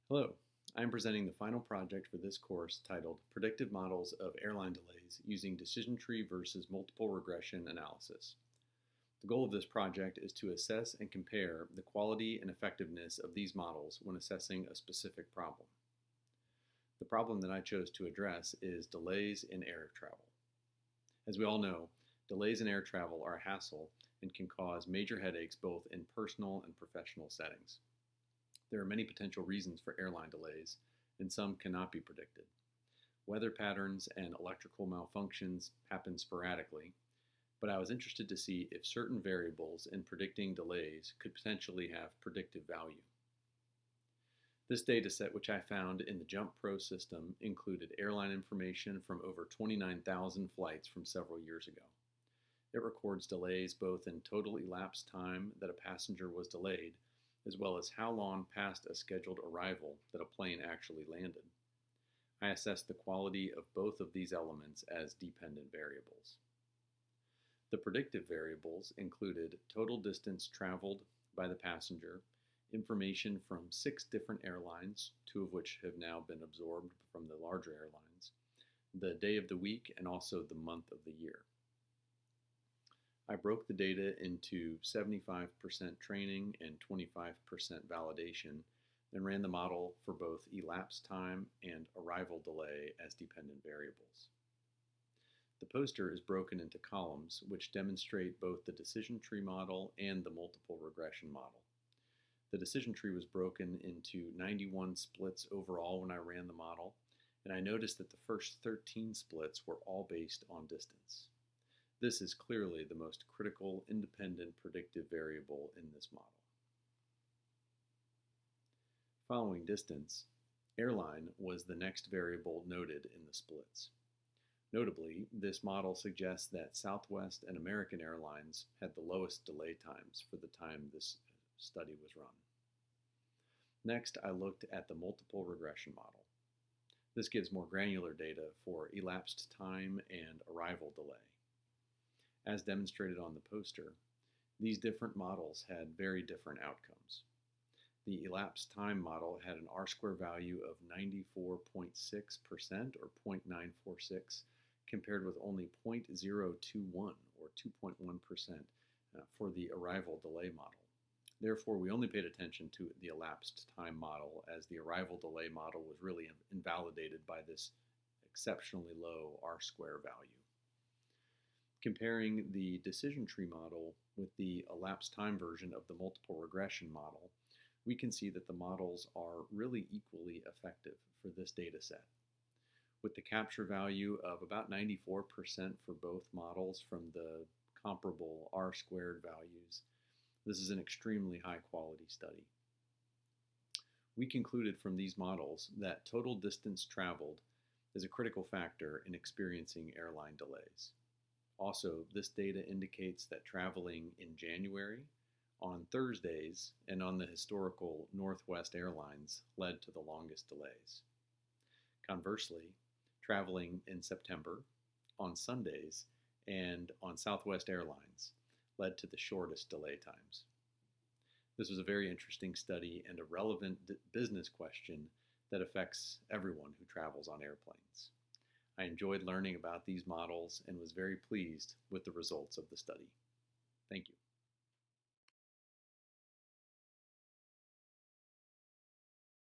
Hello, I am presenting the final project for this course titled Predictive Models of Airline Delays Using Decision Tree versus Multiple Regression Analysis. The goal of this project is to assess and compare the quality and effectiveness of these models when assessing a specific problem. The problem that I chose to address is delays in air travel. As we all know, delays in air travel are a hassle and can cause major headaches both in personal and professional settings. There are many potential reasons for airline delays, and some cannot be predicted. Weather patterns and electrical malfunctions happen sporadically, but I was interested to see if certain variables in predicting delays could potentially have predictive value. This data set, which I found in the Jump Pro system, included airline information from over 29,000 flights from several years ago. It records delays both in total elapsed time that a passenger was delayed, as well as how long past a scheduled arrival that a plane actually landed. I assessed the quality of both of these elements as dependent variables. The predictive variables included total distance traveled by the passenger, information from 6 different airlines, 2 of which have now been absorbed from the larger airlines, the day of the week, and also the month of the year. I broke the data into 75% training and 25% validation, then ran the model for both elapsed time and arrival delay as dependent variables. The poster is broken into columns which demonstrate both the decision tree model and the multiple regression model. The decision tree was broken into 91 splits overall when I ran the model, and I noticed that the first 13 splits were all based on distance. This is clearly the most critical independent predictive variable in this model. Following distance, airline was the next variable noted in the splits. Notably, this model suggests that Southwest and American Airlines had the lowest delay times for the time this study was run. Next, I looked at the multiple regression model. This gives more granular data for elapsed time and arrival delay. As demonstrated on the poster, these different models had very different outcomes. The elapsed time model had an R-square value of 94.6% or 0.946, compared with only 0.021 or 2.1% for the arrival delay model. Therefore, we only paid attention to the elapsed time model, as the arrival delay model was really invalidated by this exceptionally low R-square value. Comparing the decision tree model with the elapsed time version of the multiple regression model, we can see that the models are really equally effective for this data set. With the capture value of about 94% for both models from the comparable R-squared values, this is an extremely high quality study. We concluded from these models that total distance traveled is a critical factor in experiencing airline delays. Also, this data indicates that traveling in January, on Thursdays, and on the historical Northwest Airlines led to the longest delays. Conversely, traveling in September, on Sundays, and on Southwest Airlines led to the shortest delay times. This was a very interesting study and a relevant business question that affects everyone who travels on airplanes. I enjoyed learning about these models and was very pleased with the results of the study. Thank you.